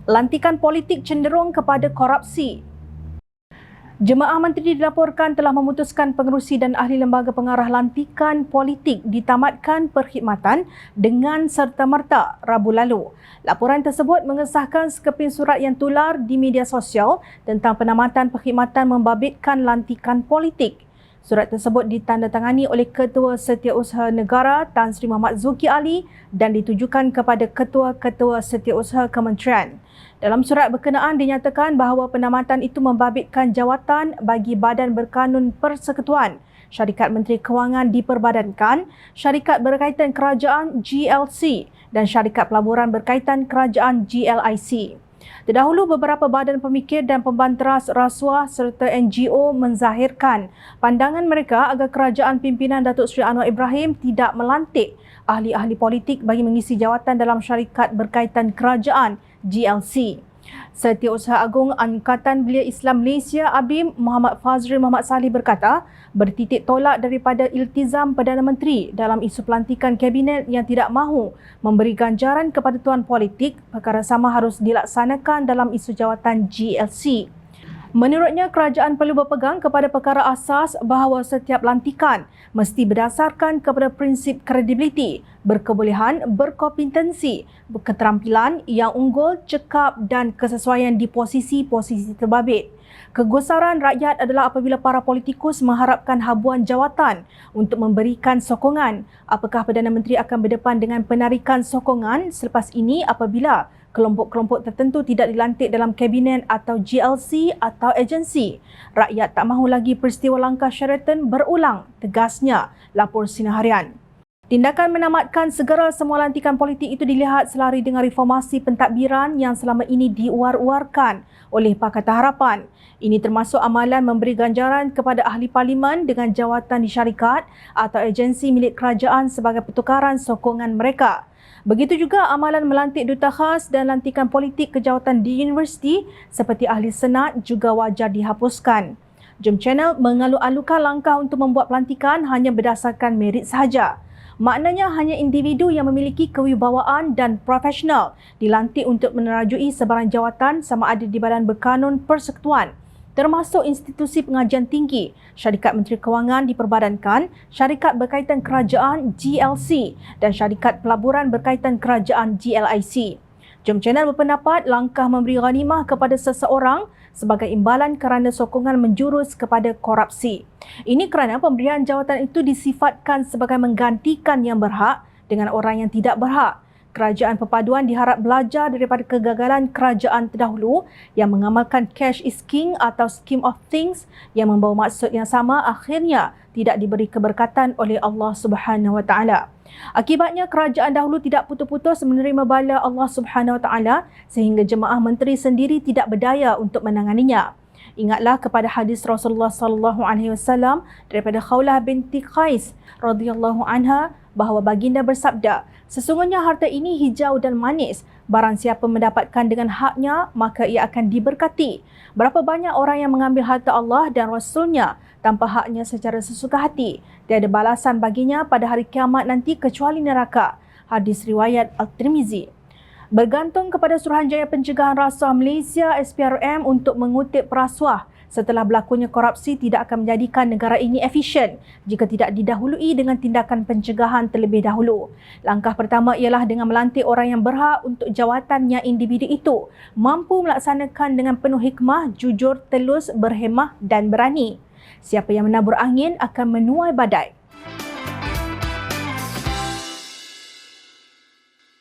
Lantikan politik cenderung kepada korupsi. Jemaah Menteri dilaporkan telah memutuskan pengerusi dan ahli lembaga pengarah lantikan politik ditamatkan perkhidmatan dengan serta-merta Rabu lalu. Laporan tersebut mengesahkan sekeping surat yang tular di media sosial tentang penamatan perkhidmatan membabitkan lantikan politik. Surat tersebut ditandatangani oleh Ketua Setiausaha Negara Tan Sri Muhammad Zulkifli Ali dan ditujukan kepada Ketua-Ketua Setiausaha Kementerian. Dalam surat berkenaan dinyatakan bahawa penamatan itu membabitkan jawatan bagi Badan Berkanun Persekutuan, Syarikat Menteri Kewangan diperbadankan, Syarikat Berkaitan Kerajaan GLC dan Syarikat Pelaburan Berkaitan Kerajaan GLIC. Terdahulu beberapa badan pemikir dan pembanteras rasuah serta NGO menzahirkan pandangan mereka agar kerajaan pimpinan Datuk Seri Anwar Ibrahim tidak melantik ahli-ahli politik bagi mengisi jawatan dalam Syarikat Berkaitan Kerajaan GLC. Setiausaha Agung Angkatan Belia Islam Malaysia ABIM Muhammad Fazril Muhammad Salih berkata bertitik tolak daripada iltizam Perdana Menteri dalam isu pelantikan kabinet yang tidak mahu memberi ganjaran kepada tuan politik, perkara sama harus dilaksanakan dalam isu jawatan GLC. Menurutnya, kerajaan perlu berpegang kepada perkara asas bahawa setiap lantikan mesti berdasarkan kepada prinsip kredibiliti, berkebolehan, berkompetensi, keterampilan yang unggul, cekap dan kesesuaian di posisi-posisi terbabit. Kegusaran rakyat adalah apabila para politikus mengharapkan habuan jawatan untuk memberikan sokongan. Apakah Perdana Menteri akan berdepan dengan penarikan sokongan selepas ini apabila kelompok-kelompok tertentu tidak dilantik dalam kabinet atau GLC atau agensi? Rakyat tak mahu lagi peristiwa langkah Sheraton berulang, tegasnya, lapor Sinar Harian. Tindakan menamatkan segera semua lantikan politik itu dilihat selari dengan reformasi pentadbiran yang selama ini diuar-uarkan oleh Pakatan Harapan. Ini termasuk amalan memberi ganjaran kepada ahli parlimen dengan jawatan di syarikat atau agensi milik kerajaan sebagai pertukaran sokongan mereka. Begitu juga amalan melantik duta khas dan lantikan politik ke jawatan di universiti seperti ahli senat juga wajar dihapuskan. Jom Channel mengalu-alukan langkah untuk membuat pelantikan hanya berdasarkan merit sahaja. Maknanya hanya individu yang memiliki kewibawaan dan profesional dilantik untuk menerajui sebarang jawatan sama ada di Badan Berkanun Persekutuan, termasuk institusi pengajian tinggi, Syarikat Menteri Kewangan diperbadankan, Syarikat Berkaitan Kerajaan GLC dan Syarikat Pelaburan Berkaitan Kerajaan GLIC. Jom Channel berpendapat langkah memberi ghanimah kepada seseorang sebagai imbalan kerana sokongan menjurus kepada korupsi. Ini kerana pemberian jawatan itu disifatkan sebagai menggantikan yang berhak dengan orang yang tidak berhak. Kerajaan perpaduan diharap belajar daripada kegagalan kerajaan terdahulu yang mengamalkan cash is king atau scheme of things yang membawa maksud yang sama akhirnya tidak diberi keberkatan oleh Allah Subhanahu Wa Taala. Akibatnya kerajaan dahulu tidak putus-putus menerima bala Allah Subhanahu Wa Taala sehingga jemaah menteri sendiri tidak berdaya untuk menanganinya. Ingatlah kepada hadis Rasulullah sallallahu alaihi wasallam daripada Khawlah binti Qais radhiyallahu anha bahawa baginda bersabda, sesungguhnya harta ini hijau dan manis. Barang siapa mendapatkan dengan haknya, maka ia akan diberkati. Berapa banyak orang yang mengambil harta Allah dan Rasulnya tanpa haknya secara sesuka hati. Tiada balasan baginya pada hari kiamat nanti kecuali neraka. Hadis riwayat Al-Tirmizi. Bergantung kepada Suruhanjaya Pencegahan Rasuah Malaysia SPRM untuk mengutip rasuah setelah berlakunya korupsi tidak akan menjadikan negara ini efisien jika tidak didahului dengan tindakan pencegahan terlebih dahulu. Langkah pertama ialah dengan melantik orang yang berhak untuk jawatan yang individu itu mampu melaksanakan dengan penuh hikmah, jujur, telus, berhemah dan berani. Siapa yang menabur angin akan menuai badai.